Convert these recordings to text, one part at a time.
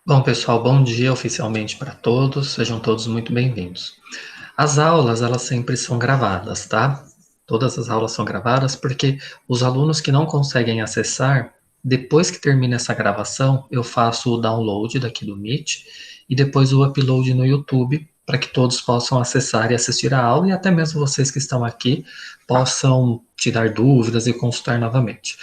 Bom, pessoal, bom dia oficialmente para todos, sejam todos muito bem-vindos. As aulas, elas sempre são gravadas, tá? Todas as aulas são gravadas porque os alunos que não conseguem acessar, depois que termina essa gravação, eu faço o download daqui do Meet e depois o upload no YouTube para que todos possam acessar e assistir a aula e até mesmo vocês que estão aqui possam tirar dúvidas e consultar novamente.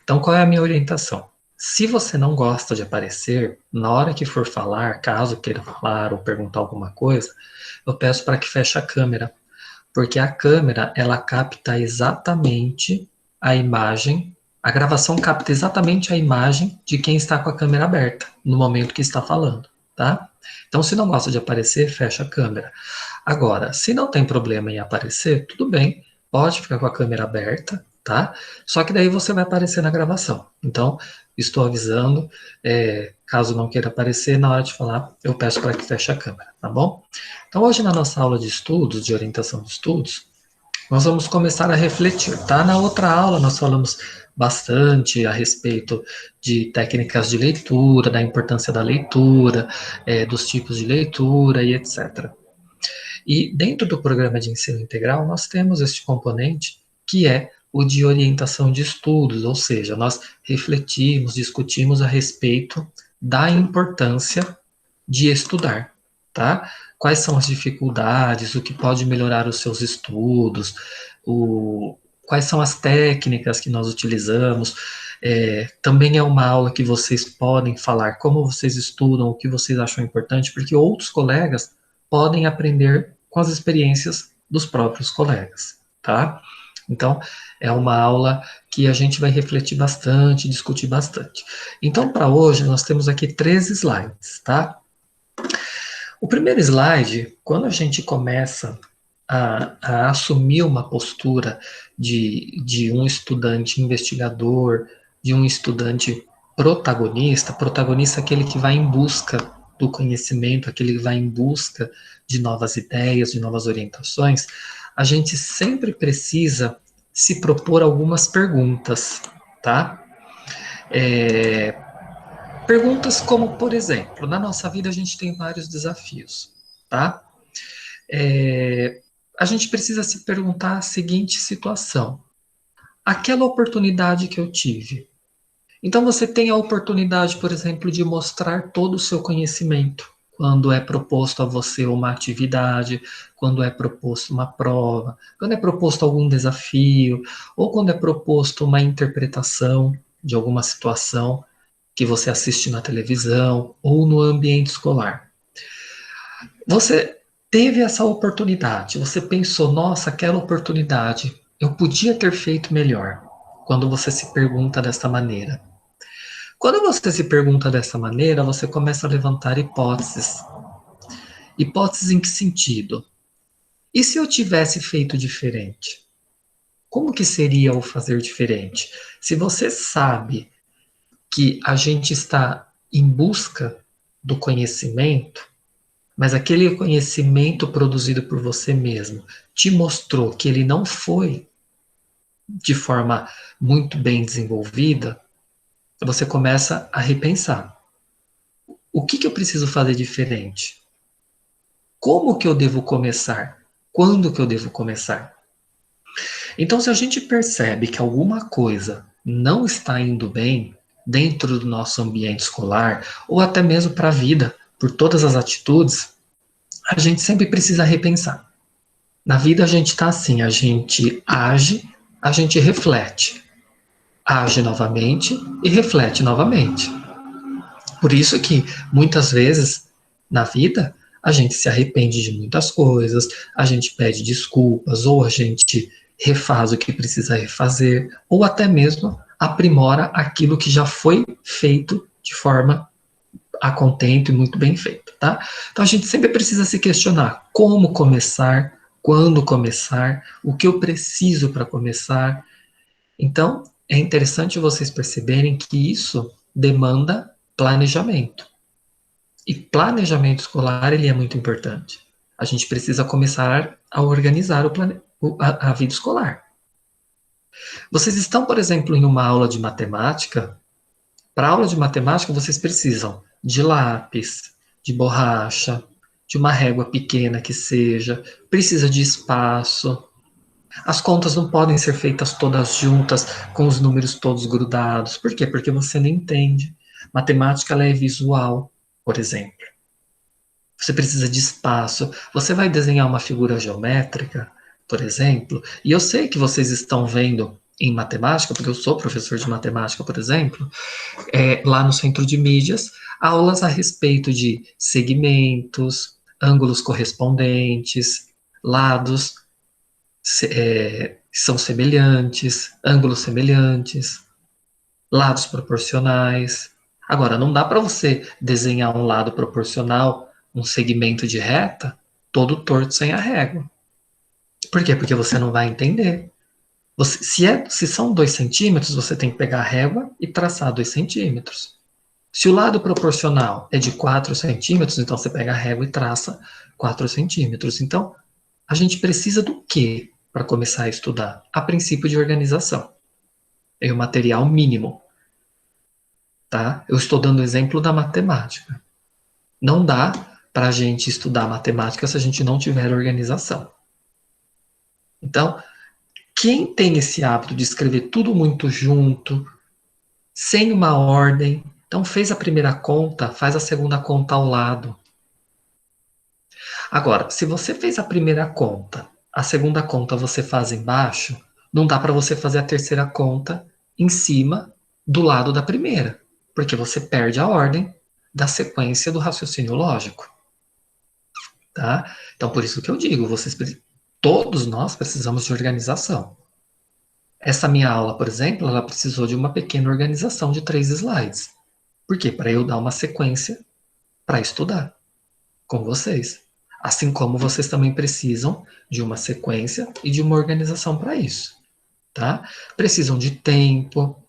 Então, qual é a minha orientação? Se você não gosta de aparecer, na hora que for falar, caso queira falar ou perguntar alguma coisa, eu peço para que feche a câmera, porque a câmera, ela capta exatamente a imagem, a gravação capta exatamente a imagem de quem está com a câmera aberta, no momento que está falando, tá? Então, se não gosta de aparecer, fecha a câmera. Agora, se não tem problema em aparecer, tudo bem, pode ficar com a câmera aberta, tá? Só que daí você vai aparecer na gravação. Então, estou avisando, caso não queira aparecer, na hora de falar, eu peço para que feche a câmera, tá bom? Então, hoje na nossa aula de estudos, de orientação de estudos, nós vamos começar a refletir, tá? Na outra aula nós falamos bastante a respeito de técnicas de leitura, da importância da leitura, dos tipos de leitura e etc. E dentro do programa de ensino integral, nós temos este componente que é o de orientação de estudos, ou seja, nós refletimos, discutimos a respeito da importância de estudar, tá? Quais são as dificuldades, o que pode melhorar os seus estudos, quais são as técnicas que nós utilizamos. Também é uma aula que vocês podem falar como vocês estudam, o que vocês acham importante, porque outros colegas podem aprender com as experiências dos próprios colegas, tá? Então, é uma aula que a gente vai refletir bastante, discutir bastante. Então, para hoje, nós temos aqui 3 slides, tá? O primeiro slide, quando a gente começa a assumir uma postura de um estudante investigador, de um estudante protagonista é aquele que vai em busca do conhecimento, aquele que vai em busca de novas ideias, de novas orientações, a gente sempre precisa se propor algumas perguntas, tá? Perguntas como, por exemplo, na nossa vida a gente tem vários desafios, tá? A gente precisa se perguntar a seguinte situação: aquela oportunidade que eu tive. Então você tem a oportunidade, por exemplo, de mostrar todo o seu conhecimento quando é proposto a você uma atividade, quando é proposto uma prova, quando é proposto algum desafio, ou quando é proposto uma interpretação de alguma situação que você assiste na televisão ou no ambiente escolar. Você teve essa oportunidade, você pensou, nossa, aquela oportunidade, eu podia ter feito melhor. Quando você se pergunta dessa maneira. Quando você se pergunta dessa maneira, você começa a levantar hipóteses. Hipóteses em que sentido? E se eu tivesse feito diferente? Como que seria o fazer diferente? Se você sabe que a gente está em busca do conhecimento, mas aquele conhecimento produzido por você mesmo te mostrou que ele não foi de forma muito bem desenvolvida, você começa a repensar. O que eu preciso fazer diferente? Como que eu devo começar? Quando que eu devo começar? Então, se a gente percebe que alguma coisa não está indo bem dentro do nosso ambiente escolar, ou até mesmo para a vida, por todas as atitudes, a gente sempre precisa repensar. Na vida a gente está assim, a gente age, a gente reflete. Age novamente e reflete novamente. Por isso que, muitas vezes, na vida, a gente se arrepende de muitas coisas, a gente pede desculpas, ou a gente refaz o que precisa refazer, ou até mesmo aprimora aquilo que já foi feito de forma a contento e muito bem feito, tá? Então a gente sempre precisa se questionar como começar, quando começar, o que eu preciso para começar. Então, é interessante vocês perceberem que isso demanda planejamento. E planejamento escolar, ele é muito importante. A gente precisa começar a organizar a vida escolar. Vocês estão, por exemplo, em uma aula de matemática. Para a aula de matemática, vocês precisam de lápis, de borracha, de uma régua pequena que seja, precisa de espaço. As contas não podem ser feitas todas juntas, com os números todos grudados. Por quê? Porque você não entende. Matemática ela é visual, por exemplo. Você precisa de espaço. Você vai desenhar uma figura geométrica, por exemplo, e eu sei que vocês estão vendo em matemática, porque eu sou professor de matemática, por exemplo, lá no Centro de Mídias, aulas a respeito de segmentos, ângulos correspondentes, lados são semelhantes, ângulos semelhantes, lados proporcionais. Agora, não dá para você desenhar um lado proporcional, um segmento de reta, todo torto sem a régua. Por quê? Porque você não vai entender. Se são 2 centímetros, você tem que pegar a régua e traçar 2 centímetros. Se o lado proporcional é de 4 centímetros, então você pega a régua e traça 4 centímetros. Então, a gente precisa do quê para começar a estudar? A princípio de organização. É o material mínimo. Tá? Eu estou dando o exemplo da matemática. Não dá para a gente estudar matemática se a gente não tiver organização. Então, quem tem esse hábito de escrever tudo muito junto, sem uma ordem, então fez a primeira conta, faz a segunda conta ao lado. Agora, se você fez a primeira conta, a segunda conta você faz embaixo, não dá para você fazer a terceira conta em cima do lado da primeira, porque você perde a ordem da sequência do raciocínio lógico. Tá? Então, por isso que eu digo, todos nós precisamos de organização. Essa minha aula, por exemplo, ela precisou de uma pequena organização de 3 slides. Por quê? Para eu dar uma sequência para estudar com vocês. Assim como vocês também precisam de uma sequência e de uma organização para isso. Tá? Precisam de tempo.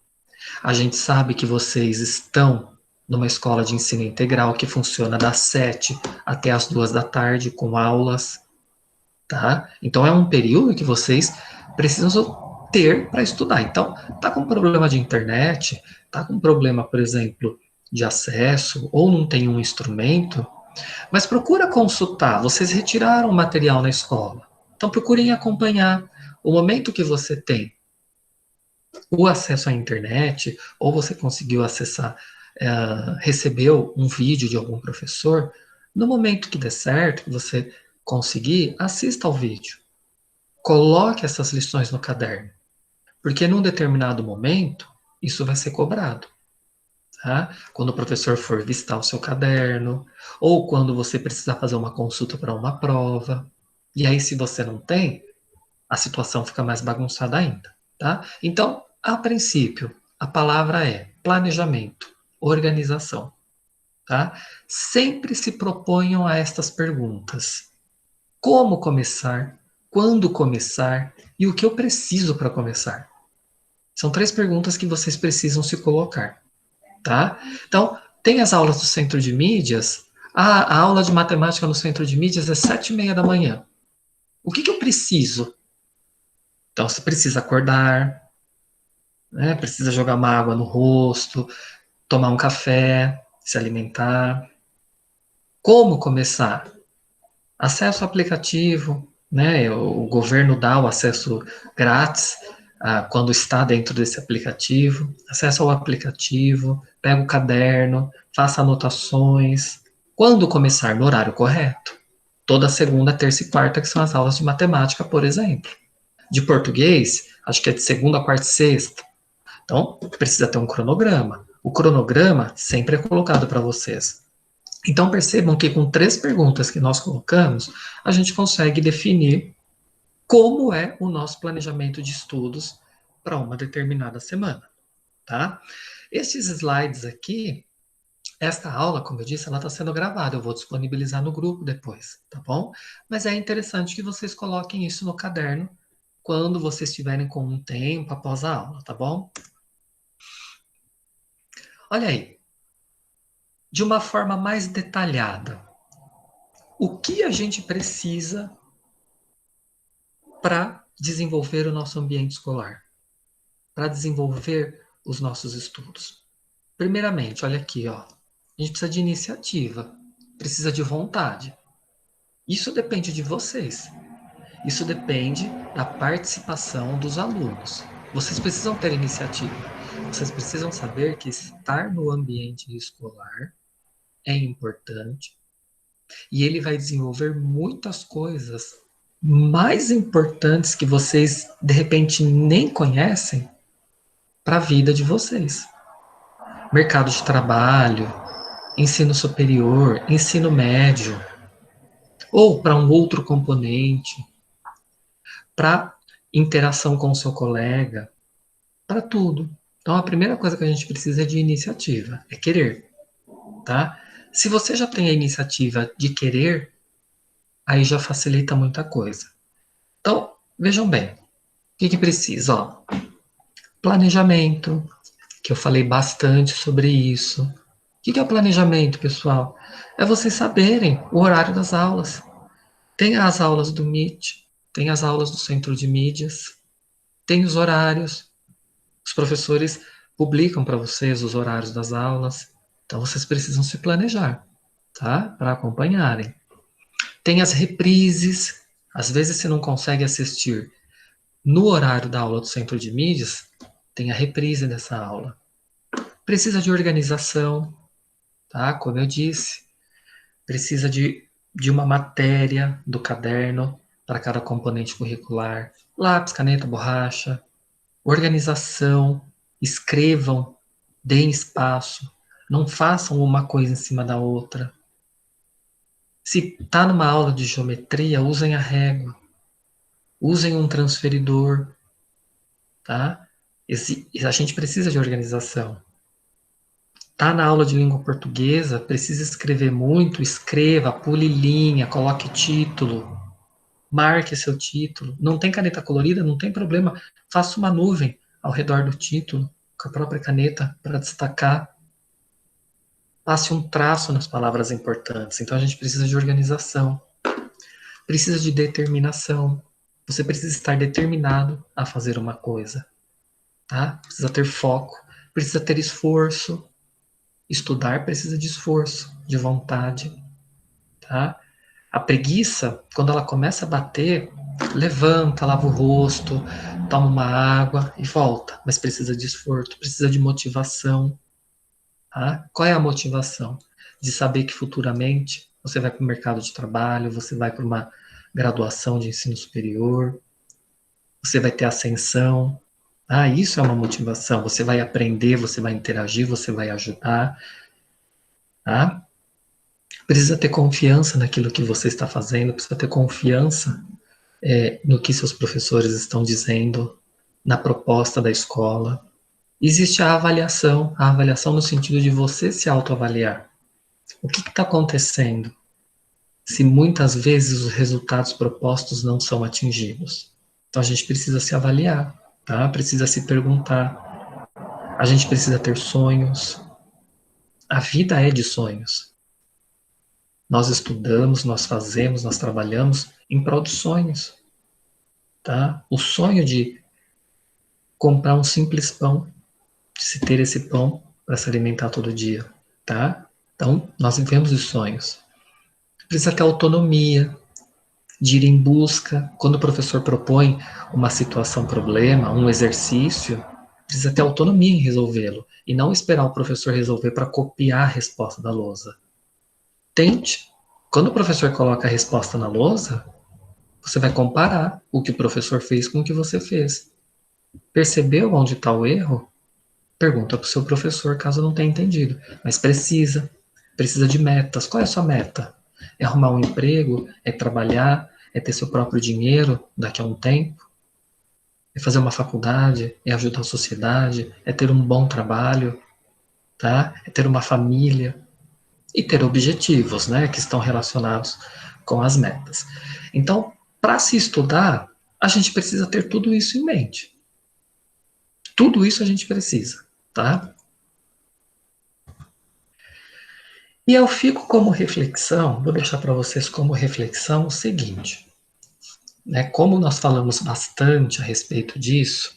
A gente sabe que vocês estão numa escola de ensino integral que funciona das 7 até as 2 da tarde com aulas. Tá? Então é um período que vocês precisam ter para estudar. Então, tá com problema de internet, tá com problema, por exemplo, de acesso, ou não tem um instrumento, mas procura consultar. Vocês retiraram o material na escola. Então procurem acompanhar. O momento que você tem o acesso à internet, ou você conseguiu acessar, recebeu um vídeo de algum professor, no momento que der certo, que você conseguir, assista ao vídeo. Coloque essas lições no caderno. Porque num determinado momento, isso vai ser cobrado. Tá? Quando o professor for visitar o seu caderno, ou quando você precisar fazer uma consulta para uma prova. E aí, se você não tem, a situação fica mais bagunçada ainda. Tá? Então, a princípio, a palavra é planejamento, organização. Tá? Sempre se proponham a estas perguntas: como começar? Quando começar? E o que eu preciso para começar? São 3 perguntas que vocês precisam se colocar. Tá? Então, tem as aulas do Centro de Mídias. A aula de matemática no Centro de Mídias é 7h30 da manhã. O que eu preciso? Então, você precisa acordar, né? Precisa jogar uma água no rosto, tomar um café, se alimentar. Como começar? Acesso ao aplicativo, né? O governo dá o acesso grátis quando está dentro desse aplicativo. Acesso ao aplicativo, pega o caderno, faça anotações. Quando começar? No horário correto. Toda segunda, terça e quarta, que são as aulas de matemática, por exemplo. De português, acho que é de segunda, quarta e sexta. Então, precisa ter um cronograma. O cronograma sempre é colocado para vocês. Então, percebam que com 3 perguntas que nós colocamos, a gente consegue definir como é o nosso planejamento de estudos para uma determinada semana, tá? Esses slides aqui, esta aula, como eu disse, ela está sendo gravada, eu vou disponibilizar no grupo depois, tá bom? Mas é interessante que vocês coloquem isso no caderno quando vocês estiverem com um tempo após a aula, tá bom? Olha aí, de uma forma mais detalhada, o que a gente precisa para desenvolver o nosso ambiente escolar, para desenvolver os nossos estudos? Primeiramente, olha aqui, ó. A gente precisa de iniciativa, precisa de vontade. Isso depende de vocês. Isso depende da participação dos alunos. Vocês precisam ter iniciativa. Vocês precisam saber que estar no ambiente escolar é importante e ele vai desenvolver muitas coisas mais importantes que vocês de repente nem conhecem para a vida de vocês. Mercado de trabalho, ensino superior, ensino médio, ou para um outro componente, para interação com o seu colega, para tudo. Então a primeira coisa que a gente precisa é de iniciativa, é querer, tá? Se você já tem a iniciativa de querer, aí já facilita muita coisa. Então, vejam bem, o que precisa? Ó, planejamento, que eu falei bastante sobre isso. O que é o planejamento, pessoal? É vocês saberem o horário das aulas. Tem as aulas do Meet, tem as aulas do Centro de Mídias, tem os horários. Os professores publicam para vocês os horários das aulas. Então vocês precisam se planejar, tá? Para acompanharem. Tem as reprises. Às vezes você não consegue assistir no horário da aula do Centro de Mídias, tem a reprise dessa aula. Precisa de organização, tá? Como eu disse, precisa de uma matéria do caderno para cada componente curricular, lápis, caneta, borracha, organização, escrevam, deem espaço, não façam uma coisa em cima da outra. Se está numa aula de geometria, usem a régua, usem um transferidor, tá? A gente precisa de organização. Tá na aula de língua portuguesa, precisa escrever muito, escreva, pule linha, coloque título, marque seu título. Não tem caneta colorida, não tem problema. Faça uma nuvem ao redor do título, com a própria caneta, para destacar. Passe um traço nas palavras importantes. Então a gente precisa de organização. Precisa de determinação. Você precisa estar determinado a fazer uma coisa. Tá? Precisa ter foco. Precisa ter esforço. Estudar precisa de esforço, de vontade, tá? A preguiça, quando ela começa a bater, levanta, lava o rosto, toma uma água e volta. Mas precisa de esforço, precisa de motivação, tá? Qual é a motivação? De saber que futuramente você vai para o mercado de trabalho, você vai para uma graduação de ensino superior, você vai ter ascensão. Ah, isso é uma motivação. Você vai aprender, você vai interagir, você vai ajudar, tá? Precisa ter confiança naquilo que você está fazendo, precisa ter confiança no que seus professores estão dizendo, na proposta da escola. Existe a avaliação no sentido de você se autoavaliar. O que está acontecendo se muitas vezes os resultados propostos não são atingidos? Então a gente precisa se avaliar, tá? Precisa se perguntar. A gente precisa ter sonhos. A vida é de sonhos. Nós estudamos, nós fazemos, nós trabalhamos em prol de sonhos, tá? O sonho de comprar um simples pão, de se ter esse pão para se alimentar todo dia, tá? Então, nós vivemos de sonhos. Precisa ter autonomia, de ir em busca. Quando o professor propõe uma situação, problema, um exercício, precisa ter autonomia em resolvê-lo e não esperar o professor resolver para copiar a resposta da lousa. Tente. Quando o professor coloca a resposta na lousa, você vai comparar o que o professor fez com o que você fez. Percebeu onde está o erro? Pergunta para o seu professor, caso não tenha entendido. Mas precisa de metas. Qual é a sua meta? É arrumar um emprego? É trabalhar? É ter seu próprio dinheiro daqui a um tempo? É fazer uma faculdade? É ajudar a sociedade? É ter um bom trabalho? Tá? É ter uma família? E ter objetivos, né, que estão relacionados com as metas. Então, para se estudar, a gente precisa ter tudo isso em mente. Tudo isso a gente precisa, tá? E eu fico como reflexão, vou deixar para vocês como reflexão o seguinte, né, como nós falamos bastante a respeito disso,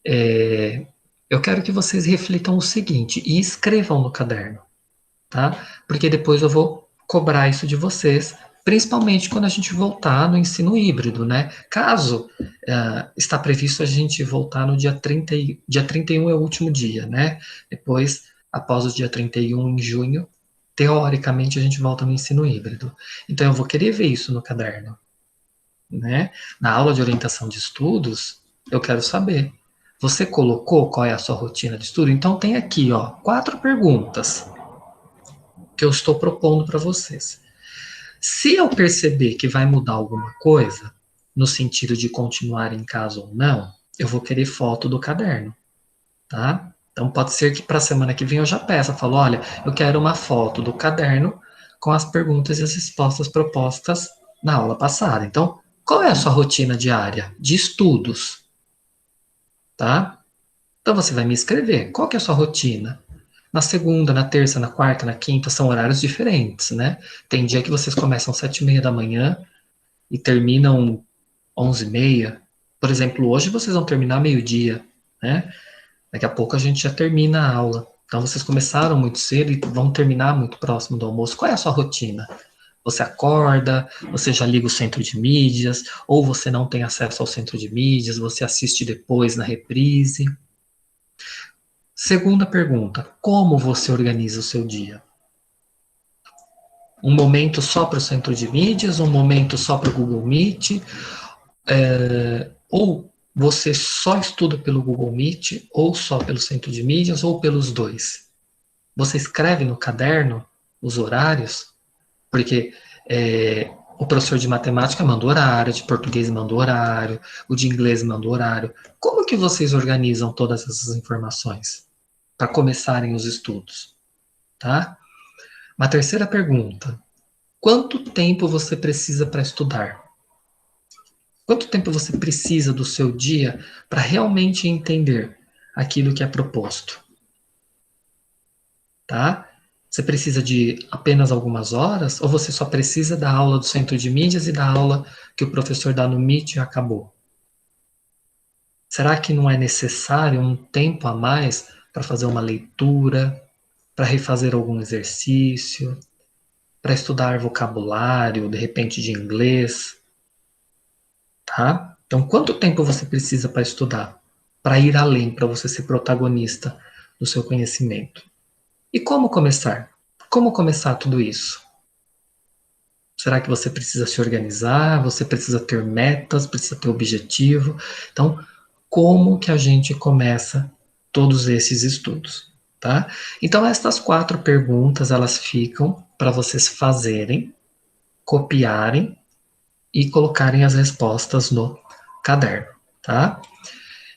eu quero que vocês reflitam o seguinte e escrevam no caderno. tá? Porque depois eu vou cobrar isso de vocês, principalmente quando a gente voltar no ensino híbrido, né? Caso está previsto a gente voltar no dia 30, dia 31 é o último dia, né? Depois, após o dia 31 em junho, teoricamente a gente volta no ensino híbrido. Então eu vou querer ver isso no caderno, né? Na aula de orientação de estudos, eu quero saber. Você colocou qual é a sua rotina de estudo? Então tem aqui, ó, 4 perguntas que eu estou propondo para vocês. Se eu perceber que vai mudar alguma coisa, no sentido de continuar em casa ou não, eu vou querer foto do caderno, tá? Então pode ser que para a semana que vem eu já peça, falo, olha, eu quero uma foto do caderno com as perguntas e as respostas propostas na aula passada. Então, qual é a sua rotina diária de estudos, tá? Então você vai me escrever, qual que é a sua rotina? Na segunda, na terça, na quarta, na quinta, são horários diferentes, né? Tem dia que vocês começam às 7h30 da manhã e terminam 11h30. Por exemplo, hoje vocês vão terminar meio-dia, né? Daqui a pouco a gente já termina a aula. Então vocês começaram muito cedo e vão terminar muito próximo do almoço. Qual é a sua rotina? Você acorda, você já liga o centro de mídias, ou você não tem acesso ao centro de mídias, você assiste depois na reprise. Segunda pergunta: como você organiza o seu dia? Um momento só para o centro de mídias, um momento só para o Google Meet, ou você só estuda pelo Google Meet, ou só pelo centro de mídias, ou pelos dois. Você escreve no caderno os horários, porque o professor de matemática manda horário, de português manda horário, o de inglês manda horário. Como que vocês organizam todas essas informações para começarem os estudos? Tá? Uma terceira pergunta: quanto tempo você precisa para estudar? Quanto tempo você precisa do seu dia para realmente entender aquilo que é proposto? Tá? Você precisa de apenas algumas horas ou você só precisa da aula do centro de mídias e da aula que o professor dá no Meet e acabou? Será que não é necessário um tempo a mais para fazer uma leitura, para refazer algum exercício, para estudar vocabulário, de repente de inglês, tá? Então, quanto tempo você precisa para estudar? Para ir além, para você ser protagonista do seu conhecimento? E como começar? Como começar tudo isso? Será que você precisa se organizar? Você precisa ter metas, precisa ter objetivo? Então, como que a gente começa todos esses estudos, tá? Então, estas 4 perguntas, elas ficam para vocês fazerem, copiarem e colocarem as respostas no caderno, tá?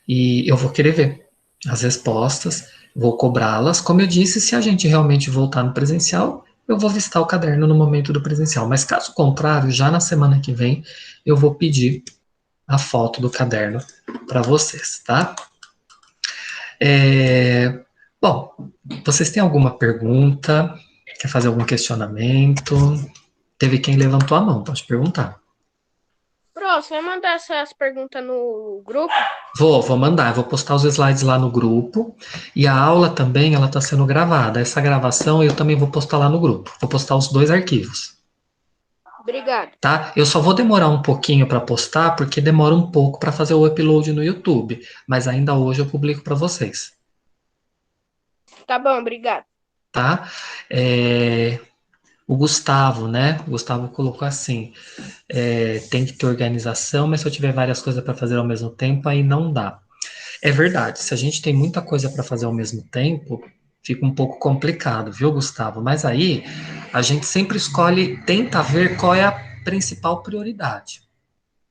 E eu vou querer ver as respostas, vou cobrá-las. Como eu disse, se a gente realmente voltar no presencial, eu vou visitar o caderno no momento do presencial. Mas caso contrário, já na semana que vem, eu vou pedir a foto do caderno para vocês, tá? Bom, vocês têm alguma pergunta? Quer fazer algum questionamento? Teve quem levantou a mão, pode perguntar. Pro, você vai mandar essas perguntas no grupo? Vou mandar, vou postar os slides lá no grupo. E a aula também, ela está sendo gravada. Essa gravação eu também vou postar lá no grupo. Vou postar os 2 arquivos, Obrigado. tá? Eu só vou demorar um pouquinho para postar, porque demora um pouco para fazer o upload no YouTube. Mas ainda hoje eu publico para vocês, Tá bom, obrigado. tá? É, o Gustavo, né? O Gustavo colocou assim: tem que ter organização, mas se eu tiver várias coisas para fazer ao mesmo tempo, aí não dá. É verdade, se a gente tem muita coisa para fazer ao mesmo tempo, fica um pouco complicado, viu, Gustavo? Mas aí a gente sempre escolhe, tenta ver qual é a principal prioridade.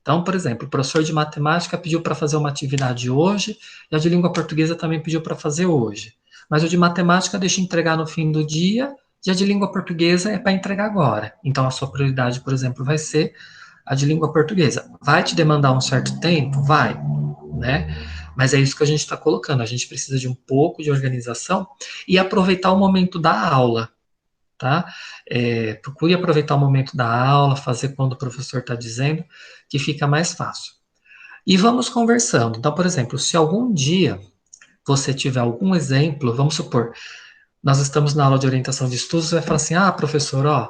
Então, por exemplo, o professor de matemática pediu para fazer uma atividade hoje, e a de língua portuguesa também pediu para fazer hoje. Mas o de matemática deixa entregar no fim do dia, e a de língua portuguesa é para entregar agora. Então, a sua prioridade, por exemplo, vai ser a de língua portuguesa. Vai te demandar um certo tempo? Vai, né? Mas é isso que a gente está colocando. A gente precisa de um pouco de organização e aproveitar o momento da aula, tá? Procure aproveitar o momento da aula, fazer quando o professor está dizendo, que fica mais fácil. E vamos conversando. Então, por exemplo, se algum dia você tiver algum exemplo, vamos supor, nós estamos na aula de orientação de estudos, você vai falar assim, professor, ó,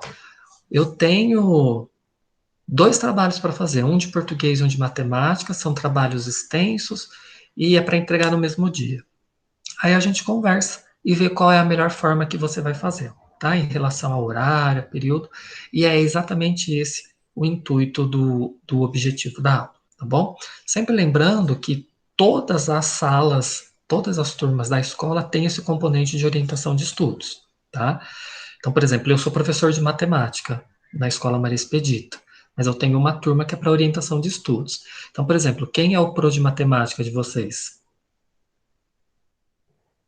eu tenho 2 trabalhos para fazer, um de português e um de matemática, são trabalhos extensos e é para entregar no mesmo dia. Aí a gente conversa e vê qual é a melhor forma que você vai fazer, tá? Em relação ao horário, período, e é exatamente esse o intuito do objetivo da aula, tá bom? Sempre lembrando que todas as salas, todas as turmas da escola têm esse componente de orientação de estudos, tá? Então, por exemplo, eu sou professor de matemática na Escola Maria Expedita, mas eu tenho uma turma que é para orientação de estudos. Então, por exemplo, quem é o pro de matemática de vocês?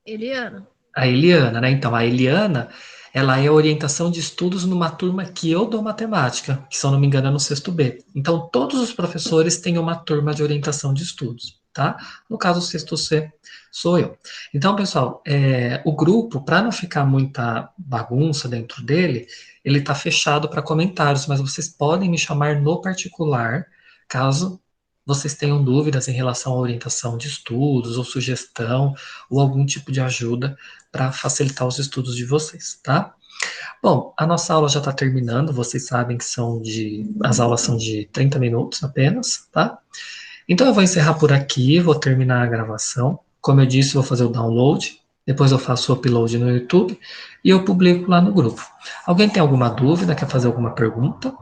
Eliana. A Eliana, né? Então, a Eliana, ela é orientação de estudos numa turma que eu dou matemática, que se eu não me engano é no sexto B. Então, todos os professores têm uma turma de orientação de estudos, tá? No caso, o sexto C sou eu. Então, pessoal, o grupo, para não ficar muita bagunça dentro dele, ele está fechado para comentários, mas vocês podem me chamar no particular, caso vocês tenham dúvidas em relação à orientação de estudos, ou sugestão, ou algum tipo de ajuda para facilitar os estudos de vocês, tá? Bom, a nossa aula já está terminando, vocês sabem que as aulas são de 30 minutos apenas, tá? Então eu vou encerrar por aqui, vou terminar a gravação. Como eu disse, vou fazer o download, depois eu faço o upload no YouTube e eu publico lá no grupo. Alguém tem alguma dúvida, quer fazer alguma pergunta?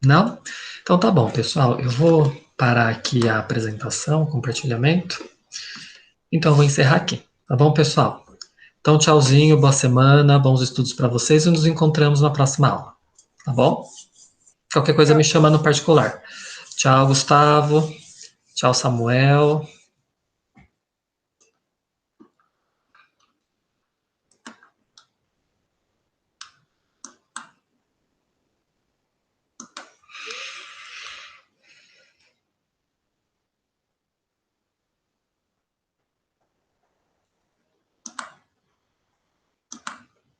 Não? Então tá bom, pessoal, eu vou parar aqui a apresentação, compartilhamento. Então eu vou encerrar aqui, tá bom, pessoal? Então, tchauzinho, boa semana, bons estudos para vocês e nos encontramos na próxima aula, tá bom? Qualquer coisa me chama no particular. Tchau, Gustavo. Tchau, Samuel.